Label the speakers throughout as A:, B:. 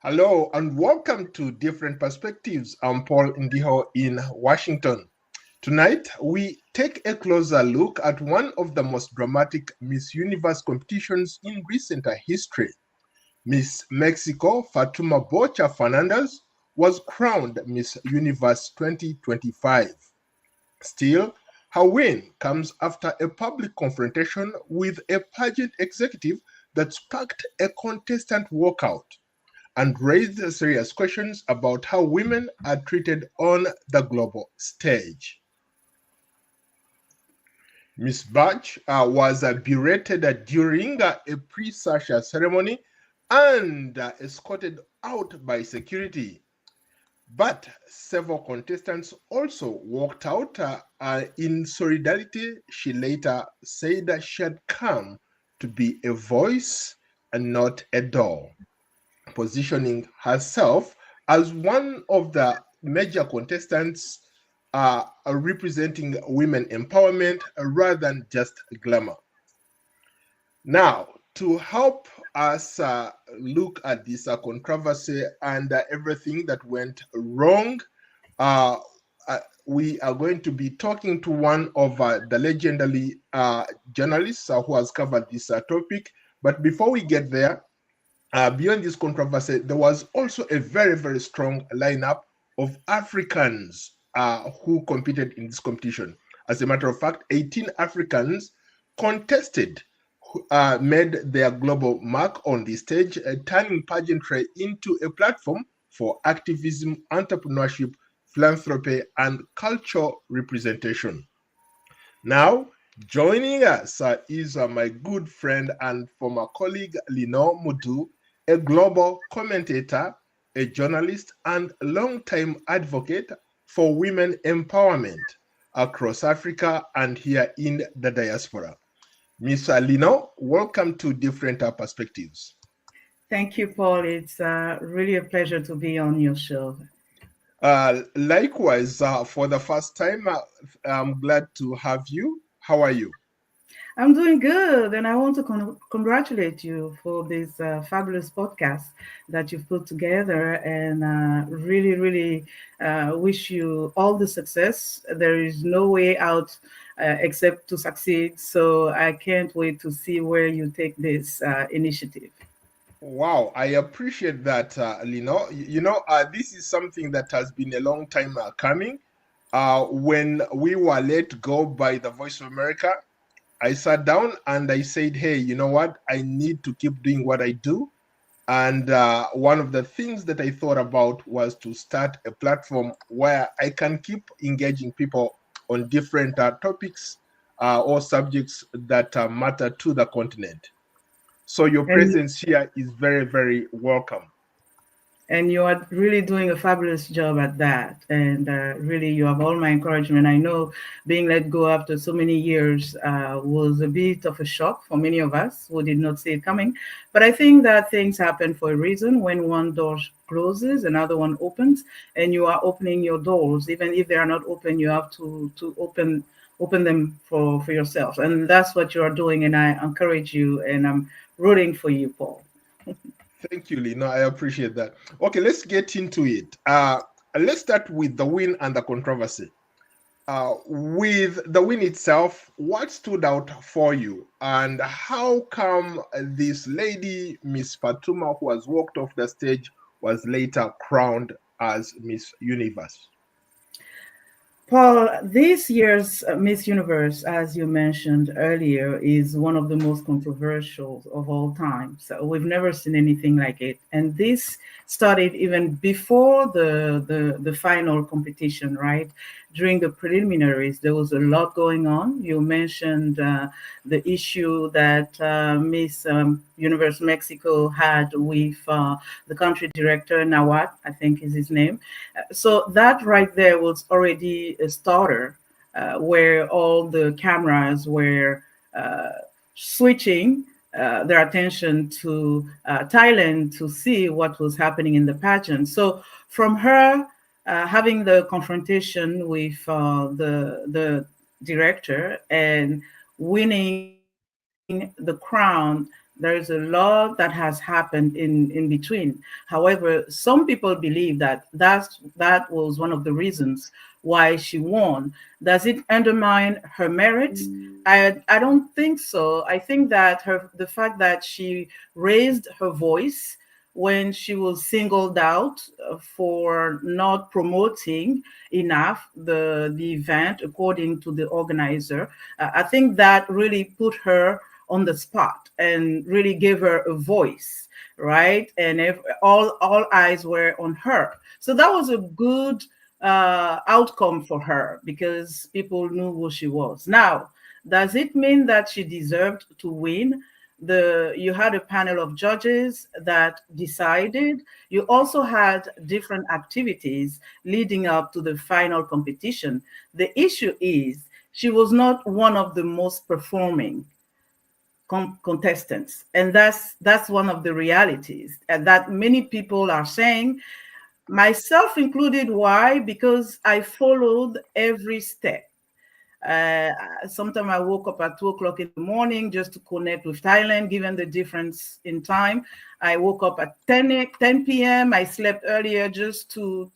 A: Hello and welcome to Different Perspectives. I'm Paul Ndiho in Washington. Tonight, we take a closer look at one of the most dramatic Miss Universe competitions in recent history. Miss Mexico Fátima Bosch Fernández was crowned Miss Universe 2025. Still, her win comes after a public confrontation with a pageant executive that sparked a contestant walkout and raised serious questions about how women are treated on the global stage. Miss Batch was berated during a pre-search ceremony and escorted out by security. But several contestants also walked out in solidarity. She later said that she had come to be a voice and not a doll, positioning herself as one of the major contestants representing women empowerment rather than just glamour. Now, to help us look at this controversy and everything that went wrong, uh, we are going to be talking to one of the legendary journalists who has covered this topic. But before we get there, beyond this controversy, there was also a very, very strong lineup of Africans who competed in this competition. As a matter of fact, 18 Africans contested, made their global mark on the stage, turning pageantry into a platform for activism, entrepreneurship, philanthropy, and cultural representation. Now, joining us is my good friend and former colleague Lino Mudu, a global commentator, a journalist, and longtime advocate for women empowerment across Africa and here in the diaspora. Ms. Lino, welcome to Different Perspectives.
B: Thank you, Paul. It's really a pleasure to be on your show.
A: Likewise, for the first time, I'm glad to have you. How are you?
B: I'm doing good, and I want to congratulate you for this fabulous podcast that you've put together, and really wish you all the success. There is no way out except to succeed, so I can't wait to see where you take this initiative.
A: Wow, I appreciate that, Lino. This is something that has been a long time coming. When we were let go by the Voice of America, I sat down and I said, hey, you know what? I need to keep doing what I do. And one of the things that I thought about was to start a platform where I can keep engaging people on different topics or subjects that matter to the continent. So your
B: And
A: presence here is very, very welcome.
B: and you are really doing a fabulous job at that, and really you have all my encouragement. I know being let go after so many years was a bit of a shock for many of us who did not see it coming, but I think that things happen for a reason. When one door closes, another one opens, and you are opening your doors. Even if they are not open, you have to open them for yourself, and that's what you are doing, and I encourage you, and I'm rooting for you, Paul.
A: Thank you, Lino. I appreciate that. Okay, let's get into it. Let's start with the win and the controversy. With the win itself, what stood out for you, and how come this lady, Miss Fatuma, who has walked off the stage, was later crowned as Miss Universe?
B: Paul, this year's Miss Universe, as you mentioned earlier, is one of the most controversial of all time. So we've never seen anything like it. And this started even before the final competition, right? During the preliminaries, there was a lot going on. You mentioned the issue that Miss Universe Mexico had with the country director, Nawat, I think is his name. So that right there was already a starter where all the cameras were switching their attention to Thailand to see what was happening in the pageant. So from her having the confrontation with the director and winning the crown, There is a lot that has happened in between. However, some people believe that that was one of the reasons why she won. Does it undermine her merits? I don't think so. I think that the fact that she raised her voice when she was singled out for not promoting enough the event according to the organizer, I think that really put her on the spot and really gave her a voice, right? And if all eyes were on her, so that was a good outcome for her because people knew who she was. Now, does it mean that she deserved to win? You had a panel of judges that decided. You also had different activities leading up to the final competition. The issue is she was not one of the most performing contestants, and that's one of the realities and that many people are saying, myself included. Why? Because I followed every step. uh, Sometimes I woke up at 2 o'clock in the morning just to connect with Thailand, given the difference in time. I woke up at 10 p.m. I slept earlier just to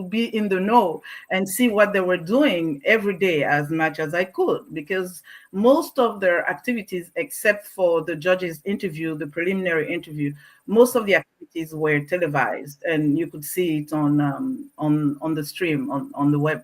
B: be in the know and see what they were doing every day as much as I could, because most of their activities, except for the judges' interview, the preliminary interview, most of the activities were televised, and you could see it on the stream on the web.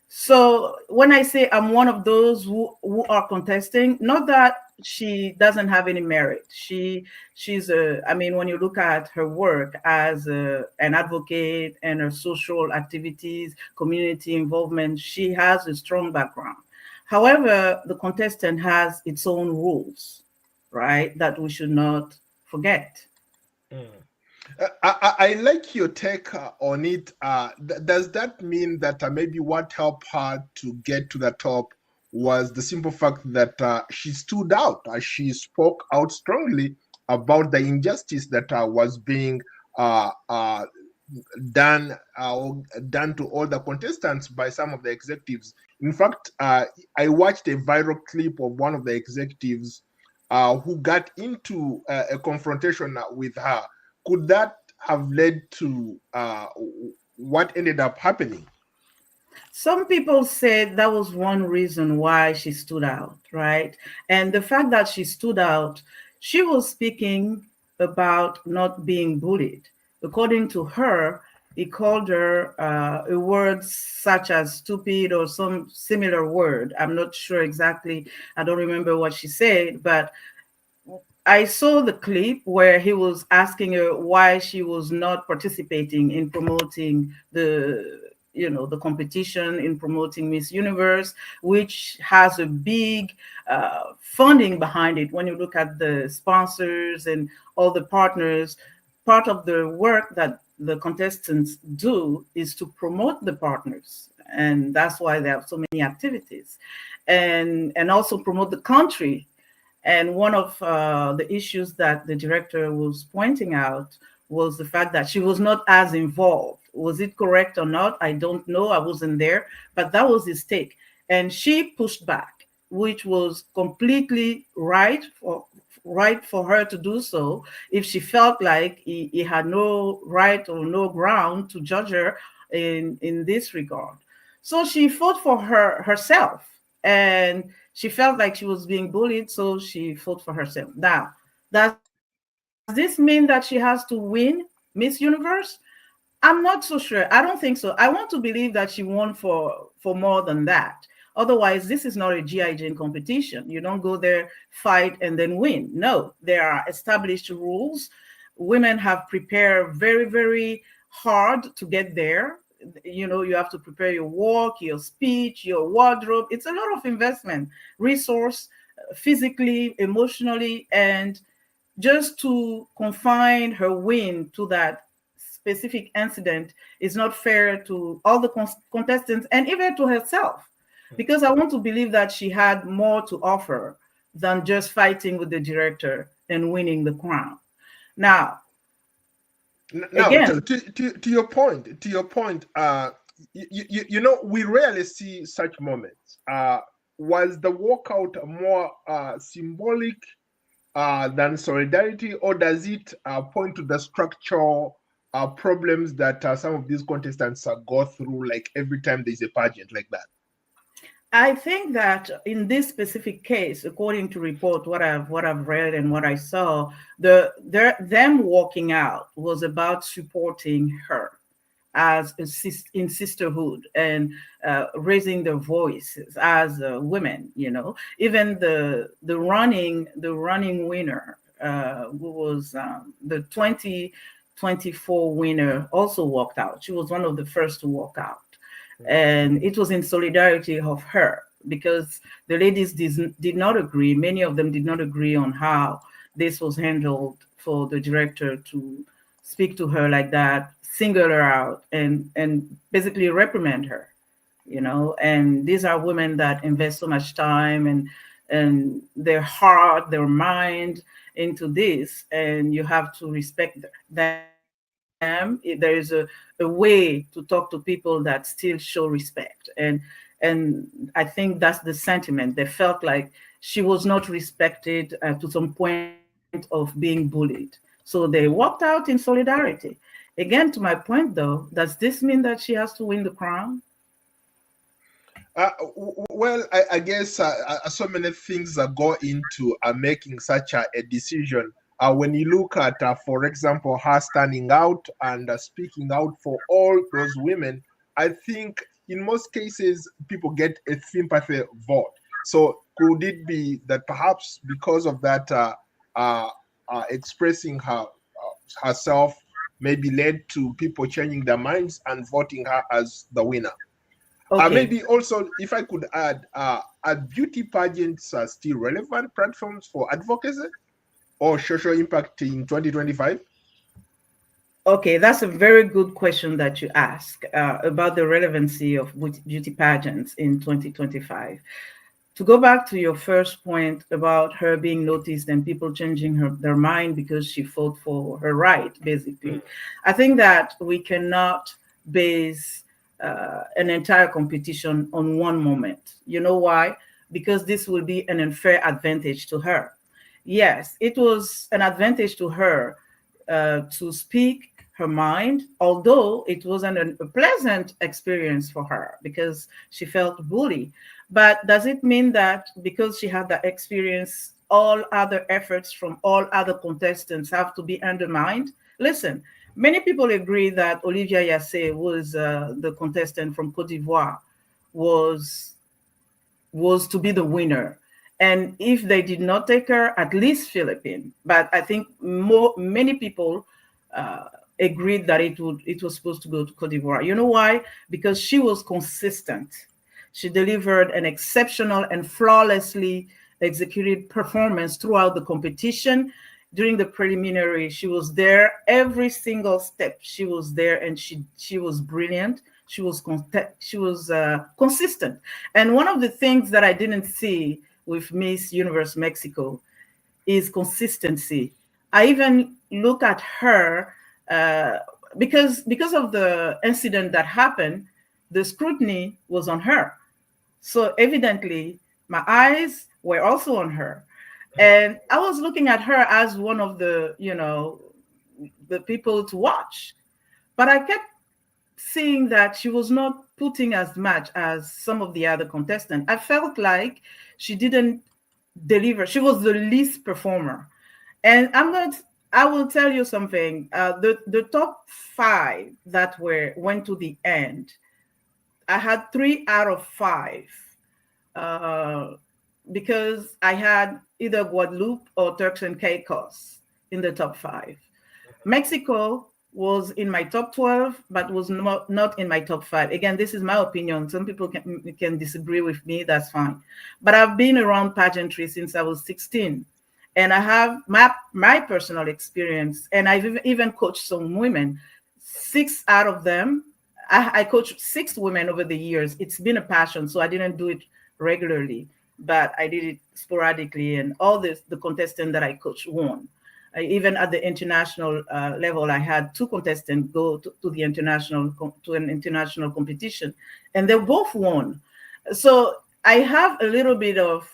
B: So when I say I'm one of those who are contesting, not that she doesn't have any merit. She's a, I mean, when you look at her work as an advocate and her social activities, community involvement, she has a strong background. However, the contestant has its own rules, right? That we should not forget.
A: Mm. I like your take on it. Does that mean that maybe what helped her to get to the top was the simple fact that she stood out? She spoke out strongly about the injustice that was being uh, uh, done to all the contestants by some of the executives. In fact, I watched a viral clip of one of the executives who got into a confrontation with her. Could that have led to what ended up happening?
B: Some people said that was one reason why she stood out, right? And the fact that she stood out, she was speaking about not being bullied. According to her, he called her a word such as stupid or some similar word. I'm not sure exactly. I don't remember what she said, but I saw the clip where he was asking her why she was not participating in promoting the competition, in promoting Miss Universe, which has a big funding behind it. When you look at the sponsors and all the partners, part of the work that the contestants do is to promote the partners, and that's why they have so many activities, and also promote the country. And one of the issues that the director was pointing out was the fact that she was not as involved. Was it correct or not? I don't know. I wasn't there, but that was his take. And she pushed back, which was completely right for her to do so if she felt like he had no right or no ground to judge her in this regard. So she fought for herself, and she felt like she was being bullied, so she fought for herself. Now, does this mean that she has to win Miss Universe? I'm not so sure. I don't think so. I want to believe that she won for more than that. Otherwise, this is not a GI Jane competition. You don't go there, fight, and then win. No, there are established rules. Women have prepared very, very hard to get there. You have to prepare your walk, your speech, your wardrobe. It's a lot of investment, resource, physically, emotionally, and just to confine her win to that specific incident is not fair to all the contestants and even to herself, because I want to believe that she had more to offer than just fighting with the director and winning the crown. Now,
A: Now,
B: again,
A: to your point, we rarely see such moments. Was the walkout more symbolic than solidarity, or does it point to the structural problems that some of these contestants go through, like every time there's a pageant like that?
B: I think that in this specific case, according to report, what I've read and what I saw, them walking out was about supporting her as in sisterhood and raising their voices as women. Even the running winner, who was the 2024 winner, also walked out. She was one of the first to walk out. And it was in solidarity of her, because the ladies did not agree. Many of them did not agree on how this was handled, for the director to speak to her like that, single her out, and basically reprimand her. And these are women that invest so much time and their heart, their mind into this, and you have to respect them. There is a way to talk to people that still show respect, and I think that's the sentiment. They felt like she was not respected to some point of being bullied, so they walked out in solidarity. Again, to my point though, does this mean that she has to win the crown?
A: Well, I guess so many things that go into making such a decision. When you look at, for example, her standing out and speaking out for all those women, I think in most cases people get a sympathy vote. So could it be that perhaps because of that, expressing herself maybe led to people changing their minds and voting her as the winner?
B: Okay.
A: Maybe also, if I could add, are beauty pageants still relevant platforms for advocacy or social impact in 2025?
B: Okay, that's a very good question that you ask about the relevancy of beauty pageants in 2025. To go back to your first point about her being noticed and people changing their mind because she fought for her right, basically, I think that we cannot base an entire competition on one moment. You know why? Because this will be an unfair advantage to her. Yes, it was an advantage to her to speak her mind, although it wasn't a pleasant experience for her because she felt bullied. But does it mean that because she had that experience, all other efforts from all other contestants have to be undermined? Listen, many people agree that Olivia Yassé was the contestant from Cote d'Ivoire, was to be the winner. And if they did not take her, at least Philippine. But I think many people agreed that it was supposed to go to Cote d'Ivoire. You know why? Because she was consistent. She delivered an exceptional and flawlessly executed performance throughout the competition. During the preliminary, she was there every single step. She was there, and she was brilliant. She was consistent. And one of the things that I didn't see with Miss Universe Mexico is consistency. I even look at her because of the incident that happened, the scrutiny was on her. So evidently, my eyes were also on her. And I was looking at her as one of the people to watch. But I kept seeing that she was not putting as much as some of the other contestants. I felt like she didn't deliver. She was the least performer. And I will tell you something. The top 5 that went to the end, I had 3 out of 5 because I had either Guadeloupe or Turks and Caicos in the top 5. Mexico was in my top 12, but was not in my top 5. Again, this is my opinion. Some people can disagree with me. That's fine. But I've been around pageantry since I was 16. And I have my personal experience. And I've even coached some women. 6 out of them, I coached 6 women over the years. It's been a passion, so I didn't do it regularly, but I did it sporadically. And all the contestants that I coached won. Even at the international level, I had 2 contestants go to an international competition, and they both won. So I have a little bit of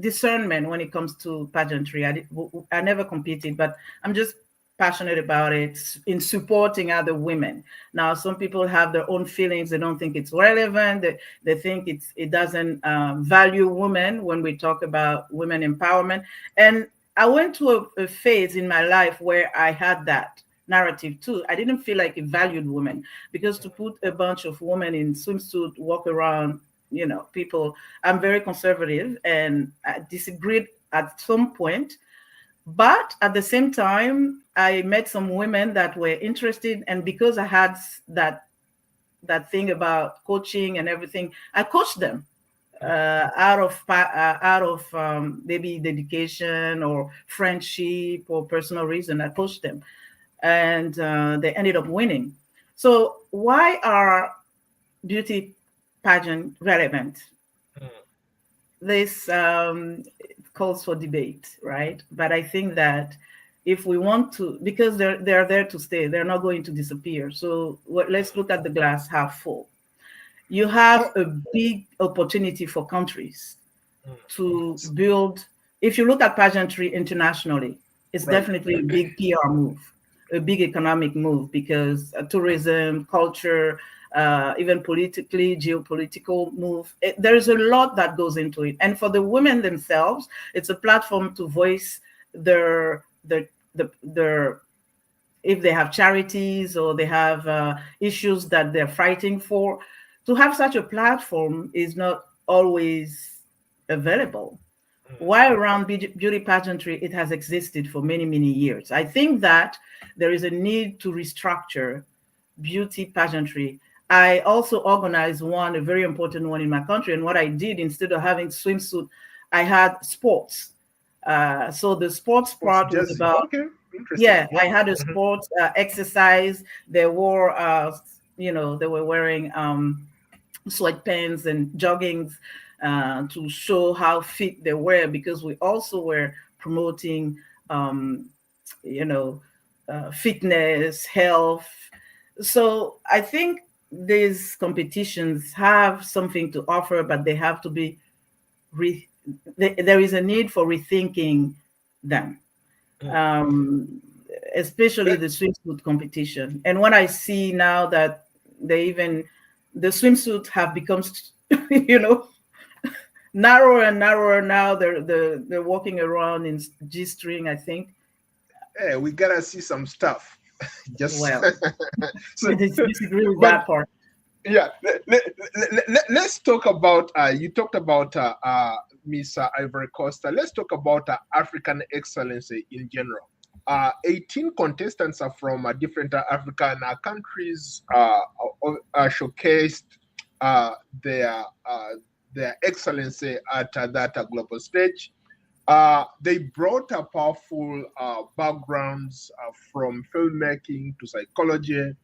B: discernment when it comes to pageantry. I never competed, but I'm just passionate about it in supporting other women. Now, some people have their own feelings. They don't think it's relevant. They think it doesn't value women when we talk about women empowerment. And I went to a phase in my life where I had that narrative too. I didn't feel like it valued women, because to put a bunch of women in swimsuit, walk around, people, I'm very conservative, and I disagreed at some point. But at the same time, I met some women that were interested, and because I had that thing about coaching and everything, I coached them out of maybe dedication or friendship or personal reason. I coached them, and they ended up winning. So why are beauty pageant relevant? This calls for debate, right? But I think that if we want to, because they're there to stay, they're not going to disappear. So let's look at the glass half full. You have a big opportunity for countries to build. If you look at pageantry internationally, it's definitely a big PR move, a big economic move, because tourism, culture, even politically, geopolitical move. There is a lot that goes into it. And for the women themselves, it's a platform to voice their if they have charities or they have issues that they're fighting for. To have such a platform is not always available. While around beauty pageantry, it has existed for many, many years. I think that there is a need to restructure beauty pageantry. I also organized one, a very important one in my country. And what I did, instead of having swimsuit, I had sports. So the sports part was about, I had a sports exercise. They wore, they were wearing sweatpants and joggings to show how fit they were, because we also were promoting, fitness, health. So I think these competitions have something to offer, but they have to be, there is a need for rethinking them, especially the swimsuit competition. And when I see now that the swimsuit have become, narrower and narrower now, they're walking around in G-string, I think.
A: Hey, we gotta see some stuff.
B: So, I disagree with that part.
A: Yeah, let's talk about. You talked about Miss Ivory Coast. Let's talk about African excellence in general. 18 contestants are from different African countries. Showcased their excellence at that global stage. They brought powerful backgrounds from filmmaking to psychology,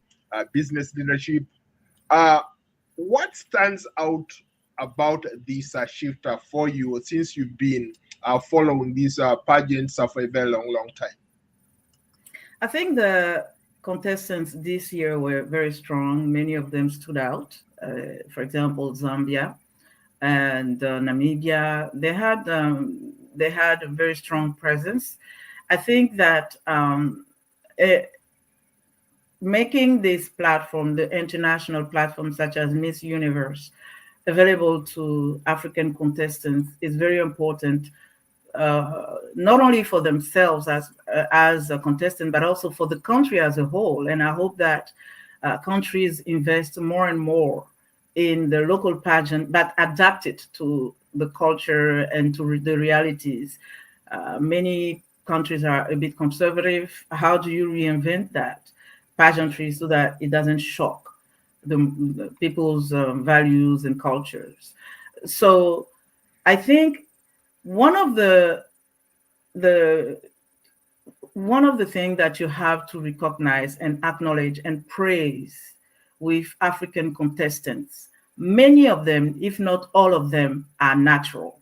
A: business leadership. What stands out about this shift for you, since you've been following these pageants for a very long time?
B: I think the contestants this year were very strong. Many of them stood out. For example, Zambia and Namibia. They had a very strong presence. I think that making this platform, the international platform such as Miss Universe, available to African contestants is very important, not only for themselves as a contestant, but also for the country as a whole. And I hope that countries invest more and more in the local pageant, but adapt it to the culture and to the realities. Many countries are a bit conservative. How do you reinvent that pageantry so that it doesn't shock the people's values and cultures? So I think one of the things that you have to recognize and acknowledge and praise with African contestants, many of them, if not all of them, are natural.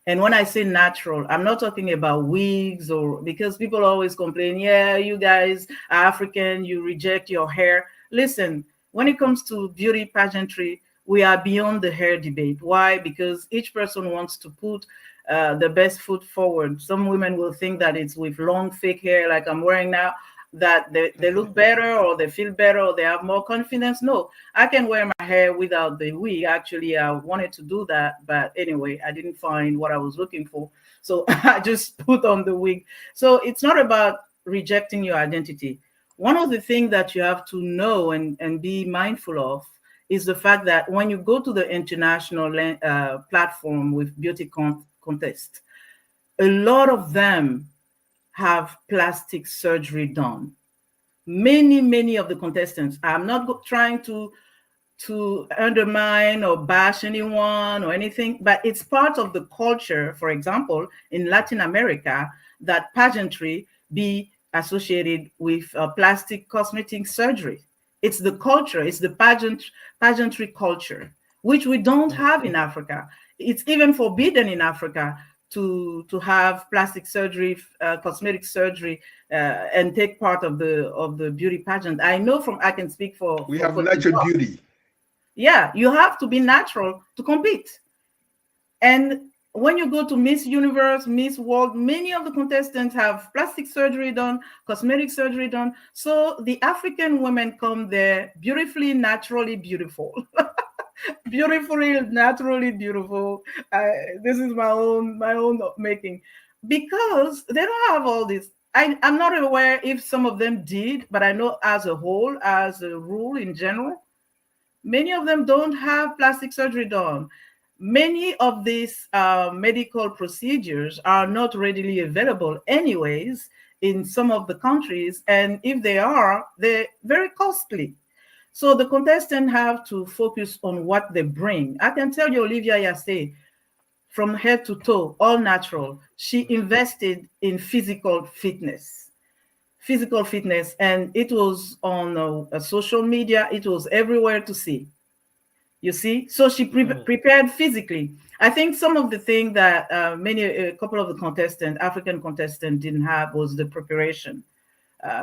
B: And when I say natural, I'm not talking about wigs, or because people always complain, yeah, you guys are African, you reject your hair. Listen, when it comes to beauty pageantry, we are beyond the hair debate. Why? Because each person wants to put the best foot forward. Some women will think that it's with long fake hair like I'm wearing now, that they look better or they feel better or they have more confidence. No, I can wear my hair without the wig. Actually, I wanted to do that, but anyway, I didn't find what I was looking for, so I just put on the wig. So it's not about rejecting your identity. One of the things that you have to know and be mindful of is the fact that when you go to the international platform with beauty contest, a lot of them have plastic surgery done. Many of the contestants, I'm not trying to undermine or bash anyone or anything, but it's part of the culture, for example, in Latin America, that pageantry be associated with plastic cosmetic surgery. It's the culture, it's the pageantry culture, which we don't have in Africa. It's even forbidden in Africa to have plastic surgery, cosmetic surgery, and take part of the beauty pageant. I know I can speak for.
A: We have natural beauty.
B: Yeah, you have to be natural to compete. And when you go to Miss Universe, Miss World, many of the contestants have plastic surgery done, cosmetic surgery done. So the African women come there beautifully, naturally beautiful. Beautifully, naturally beautiful. This is my own making, because they don't have all this. I'm not aware if some of them did, but I know as a whole, as a rule in general, many of them don't have plastic surgery done. Many of these medical procedures are not readily available anyways in some of the countries, and if they are, they're very costly. So the contestants have to focus on what they bring. I can tell you, Olivia Yaste, from head to toe, all natural. She invested in physical fitness, and it was on social media. It was everywhere to see. You see, so she prepared physically. I think some of the thing that a couple of the contestants, African contestants, didn't have was the preparation.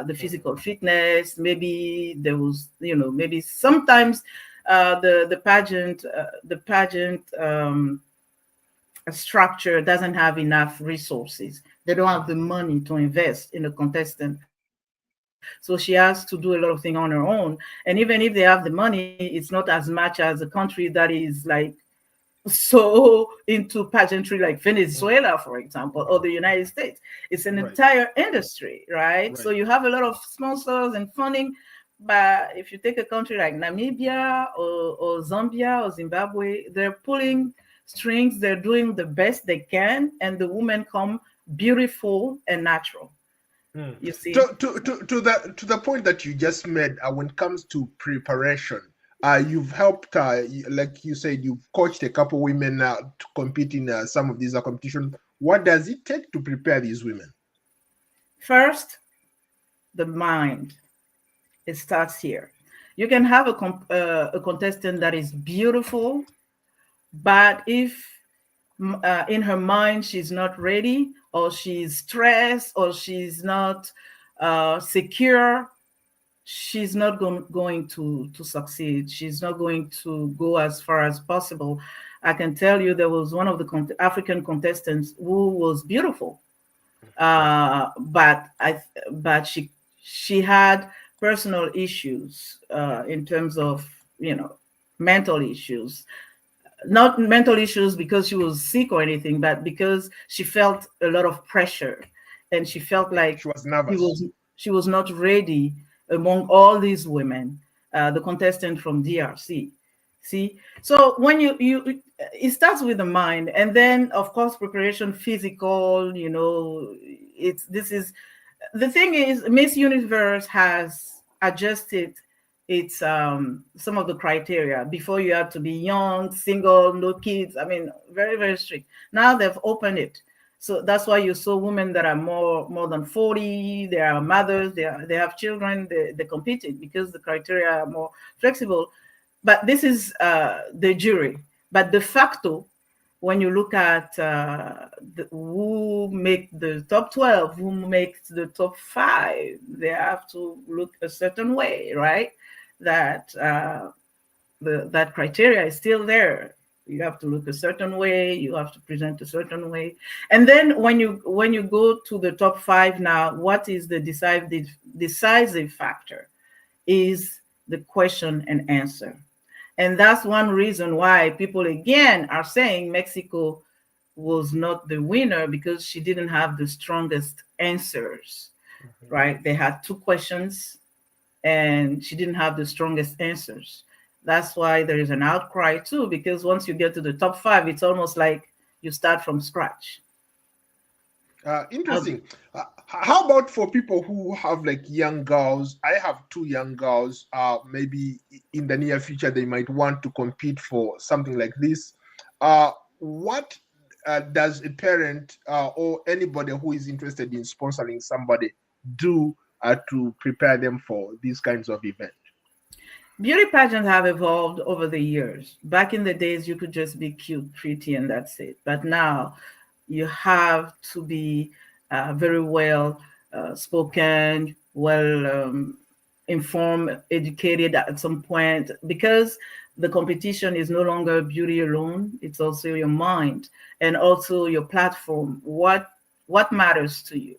B: The physical fitness. Maybe there was, maybe sometimes the pageant structure doesn't have enough resources. They don't have the money to invest in a contestant. So she has to do a lot of things on her own. And even if they have the money, it's not as much as a country that is like so into pageantry like Venezuela, for example, or the United States. It's an entire industry, right? So you have a lot of sponsors and funding. But if you take a country like Namibia or Zambia or Zimbabwe, they're pulling strings, they're doing the best they can, and the women come beautiful and natural. You see,
A: to the point that you just made, when it comes to preparation, you've helped, like you said, you've coached a couple women to compete in some of these competitions. What does it take to prepare these women?
B: First, the mind. It starts here. You can have a contestant that is beautiful, but if in her mind she's not ready, or she's stressed, or she's not secure, she's not going to succeed. She's not going to go as far as possible. I can tell you there was one of the African contestants who was beautiful, but she had personal issues in terms of mental issues. Not mental issues because she was sick or anything, but because she felt a lot of pressure, and she felt like
A: she was nervous.
B: She was not ready among all these women, the contestant from DRC. See, so when it starts with the mind, and then of course preparation, physical. The thing is, Miss Universe has adjusted its some of the criteria. Before, you had to be young, single, no kids. I mean, very, very strict. Now they've opened it. So that's why you saw women that are more than 40, they are mothers, they have children, they competed because the criteria are more flexible. But this is the jury. But de facto, when you look at who make the top 12, who makes the top 5, they have to look a certain way, right? That that criteria is still there. You have to look a certain way. You have to present a certain way. And then when you go to the top five now, what is the decisive factor? Is the question and answer. And that's one reason why people again are saying Mexico was not the winner, because she didn't have the strongest answers, right? They had two questions and she didn't have the strongest answers. That's why there is an outcry too, because once you get to the top five, it's almost like you start from scratch.
A: Interesting. How about for people who have like young girls? I have two young girls. Maybe in the near future they might want to compete for something like this. What does a parent or anybody who is interested in sponsoring somebody do to prepare them for these kinds of events?
B: Beauty pageants have evolved over the years. Back in the days, you could just be cute, pretty, and that's it. But now you have to be very well spoken, well informed, educated at some point, because the competition is no longer beauty alone. It's also your mind and also your platform. What matters to you?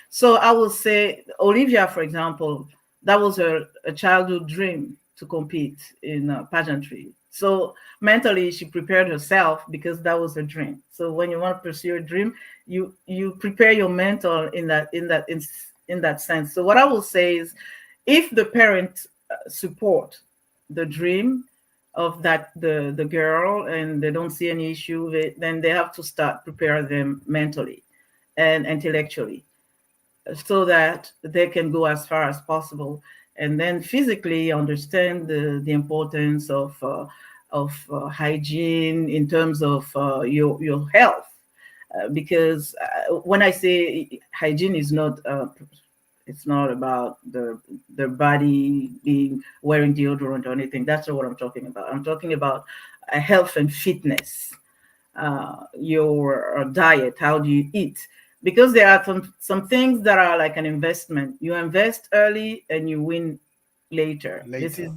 B: So I will say, Olivia, for example, that was a childhood dream to compete in pageantry. So mentally, she prepared herself because that was her dream. So when you want to pursue a dream, you prepare your mental in that sense. So what I will say is, if the parents support the dream of the girl and they don't see any issue with it, then they have to start prepare them mentally and intellectually, so that they can go as far as possible, and then physically understand the importance of hygiene in terms of your health. Because when I say hygiene is not it's not about their body being wearing deodorant or anything. That's not what I'm talking about. I'm talking about health and fitness, your diet. How do you eat? Because there are some things that are like an investment. You invest early and you win later. This is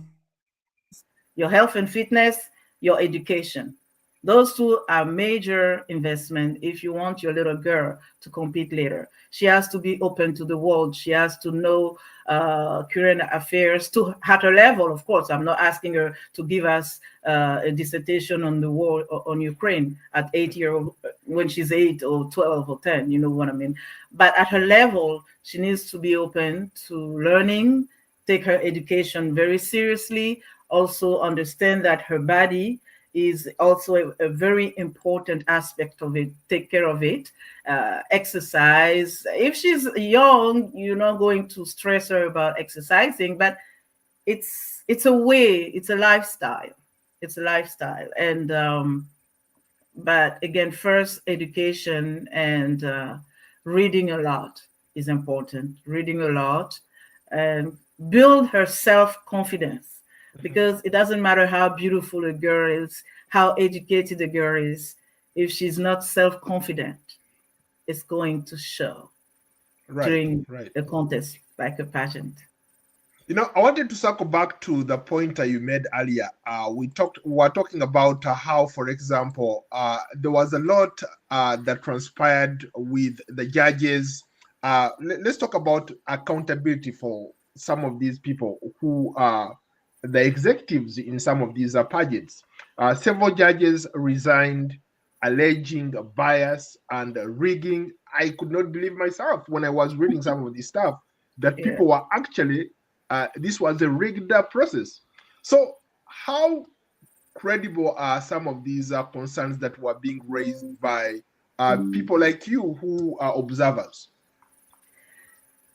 B: your health and fitness, your education. Those two are major investment if you want your little girl to compete later. She has to be open to the world. She has to know current affairs at her level. Of course, I'm not asking her to give us a dissertation on the war on Ukraine at 8 years old, when she's 8 or 12 or 10. You know what I mean? But at her level, she needs to be open to learning, take her education very seriously, also understand that her body is also a very important aspect of it. Take care of it. Exercise. If she's young, you're not going to stress her about exercising, but it's a way, it's a lifestyle. It's a lifestyle. And but again, first education and reading a lot is important. Reading a lot and build her self-confidence, because it doesn't matter how beautiful a girl is, how educated a girl is, if she's not self-confident, it's going to show during a contest like a pageant.
A: You know, I wanted to circle back to the pointer you made earlier. We were talking about how, for example, there was a lot that transpired with the judges. Let's talk about accountability for some of these people who are the executives in some of these pageants. Several judges resigned, alleging bias and rigging. I could not believe myself when I was reading some of this stuff that people were actually, this was a rigged process. So how credible are some of these concerns that were being raised by people like you who are observers?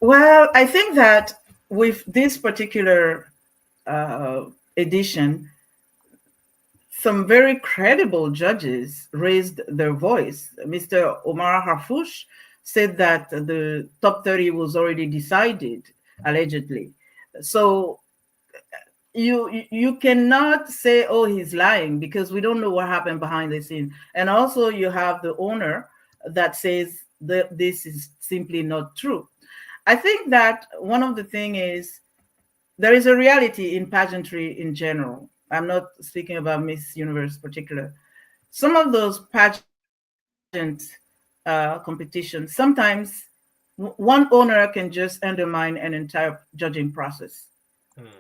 B: Well, I think that with this particular edition, some very credible judges raised their voice. Mr. Omar Harfouch said that the top 30 was already decided, allegedly. So you cannot say, oh, he's lying, because we don't know what happened behind the scene. And also you have the owner that says that this is simply not true. I think that one of the things is there is a reality in pageantry in general. I'm not speaking about Miss Universe in particular. some of those pageant competitions, sometimes one owner can just undermine an entire judging process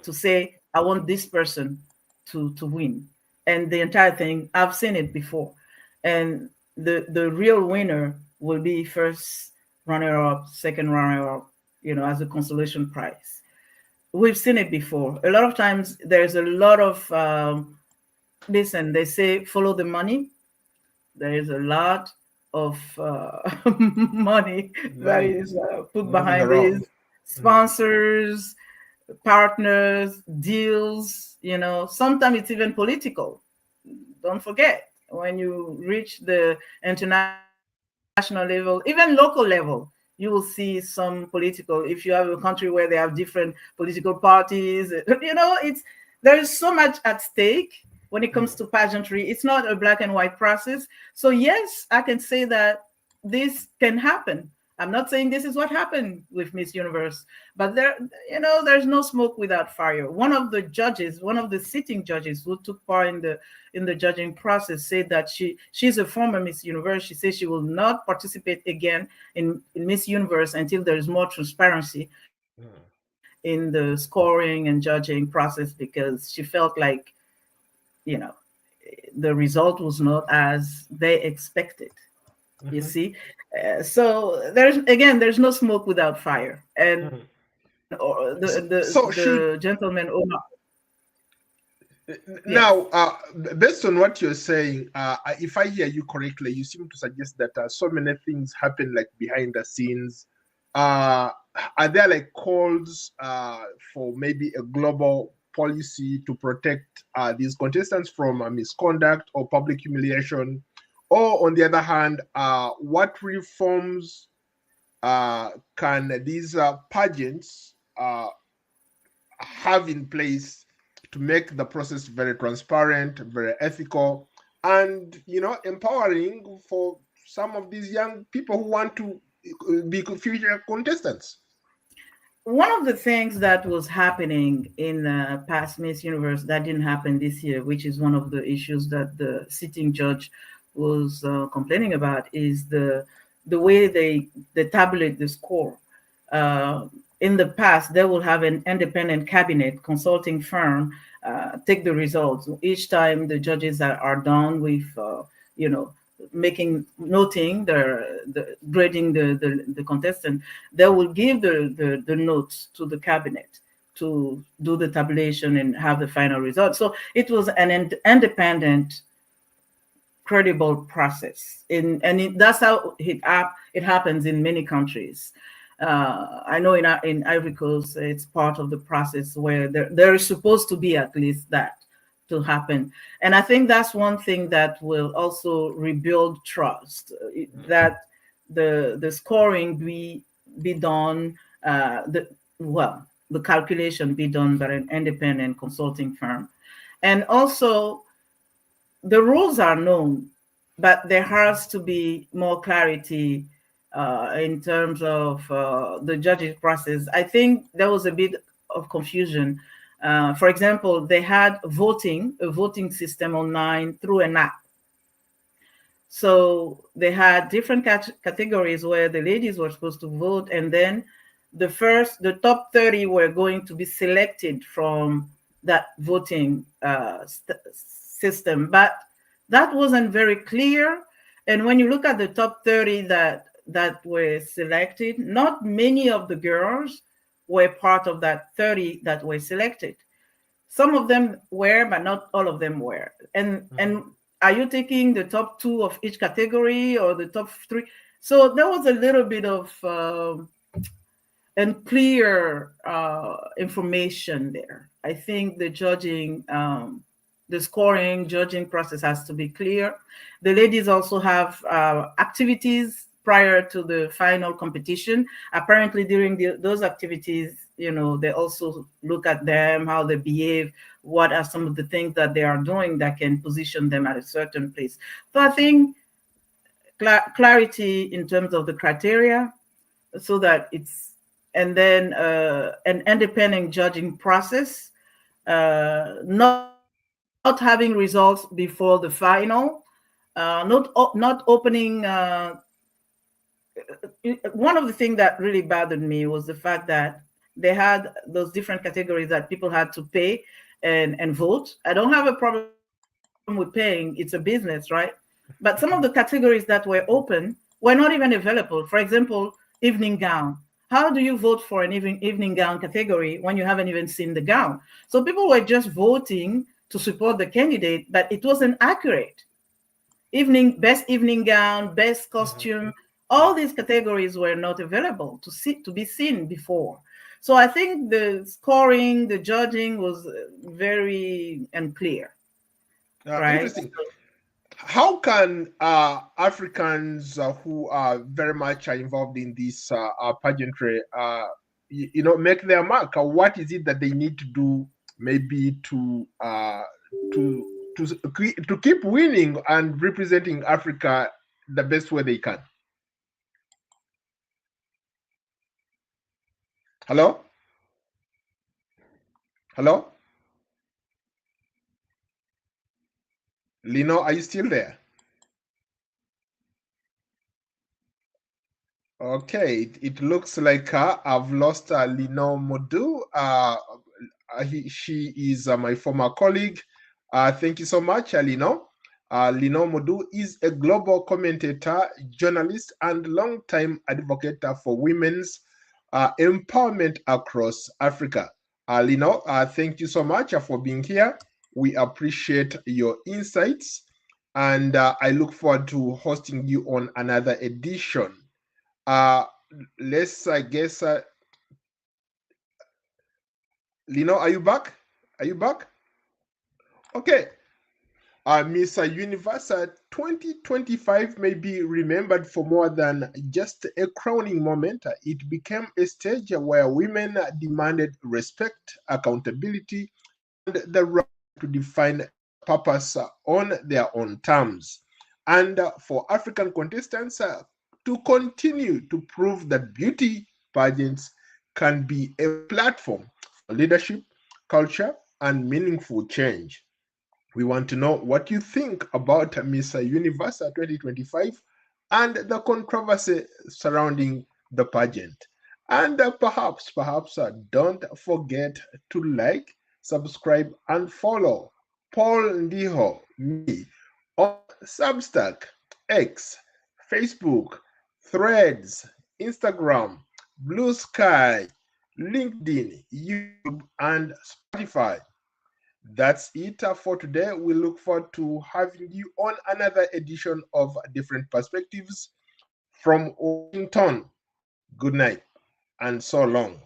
B: to say, I want this person to win. And the entire thing, I've seen it before. And the real winner will be first runner up, second runner up, as a consolation prize. We've seen it before. A lot of times there's a lot of, listen, they say follow the money. There is a lot of money that is put
A: moving
B: behind
A: around.
B: these sponsors, partners, deals. Sometimes it's even political. Don't forget, when you reach the international level, even local level, you will see some political. If you have a country where they have different political parties, there is so much at stake when it comes to pageantry. It's not a black and white process. So yes, I can say that this can happen. I'm not saying this is what happened with Miss Universe, but there's no smoke without fire. One of the judges, one of the sitting judges who took part in the judging process, said that she's a former Miss Universe. She says she will not participate again in Miss Universe until there's more transparency in the scoring and judging process, because she felt like, you know, the result was not as they expected. You see, so there's no smoke without fire, and
A: So
B: the
A: should
B: gentleman owner. Yes.
A: now, based on what you're saying, if I hear you correctly, you seem to suggest that so many things happen like behind the scenes. Uh, are there like calls for maybe a global policy to protect these contestants from misconduct or public humiliation? Or on the other hand, what reforms can these pageants have in place to make the process very transparent, very ethical, and empowering for some of these young people who want to be future contestants?
B: One of the things that was happening in past Miss Universe that didn't happen this year, which is one of the issues that the sitting judge was complaining about, is the way they tabulate the score. Uh, in the past, they will have an independent cabinet consulting firm take the results. Each time the judges are done with, you know, noting the grading the contestant, they will give the notes to the cabinet to do the tabulation and have the final result. So it was an independent, credible process, that's how it happens in many countries. I know in Ivory Coast, it's part of the process where there is supposed to be at least that to happen. And I think that's one thing that will also rebuild trust, that the scoring be done, the calculation be done by an independent consulting firm. And also, the rules are known, but there has to be more clarity in terms of the judging process. I think there was a bit of confusion. For example, they had a voting system online through an app. So they had different categories where the ladies were supposed to vote, and then the top 30 were going to be selected from that voting system. But that wasn't very clear. And when you look at the top 30 that were selected, not many of the girls were part of that 30 that were selected. Some of them were, but not all of them were. And are you taking the top 2 of each category or the top 3? So there was a little bit of unclear information there. I think the scoring, judging process has to be clear. The ladies also have activities prior to the final competition. Apparently, during those activities, they also look at them, how they behave, what are some of the things that they are doing that can position them at a certain place. So I think clarity in terms of the criteria, so that and then an independent judging process, not having results before the final, not opening. One of the things that really bothered me was the fact that they had those different categories that people had to pay and vote. I don't have a problem with paying; it's a business, right? But some of the categories that were open were not even available. For example, evening gown. How do you vote for an evening gown category when you haven't even seen the gown? So people were just voting to support the candidate, but it wasn't accurate. Best evening gown, best costume, all these categories were not available to be seen before. So I think the scoring, the judging was very unclear, right?
A: Interesting. How can Africans who are very much involved in this pageantry, make their mark? What is it that they need to do, maybe to keep winning and representing Africa the best way they can? Hello? Hello? Lino, are you still there? Okay, it looks like I've lost Lino Modu. She is my former colleague. Thank you so much, Lino. Lino Modu is a global commentator, journalist, and longtime advocate for women's empowerment across Africa. Lino, thank you so much for being here. We appreciate your insights, and I look forward to hosting you on another edition. Let's, I guess, Lino, are you back? Are you back? Okay. Miss Universe 2025 may be remembered for more than just a crowning moment. It became a stage where women demanded respect, accountability, and the right to define their purpose on their own terms. And for African contestants to continue to prove that beauty pageants can be a platform for leadership, culture, and meaningful change. We want to know what you think about Miss Universe 2025 and the controversy surrounding the pageant. And perhaps, don't forget to like, subscribe, and follow Paul Ndiho, me, on Substack, X, Facebook, Threads, Instagram, Blue Sky, LinkedIn, YouTube, and Spotify. That's it for today. We look forward to having you on another edition of Different Perspectives from Washington. Good night and so long.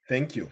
A: Thank you.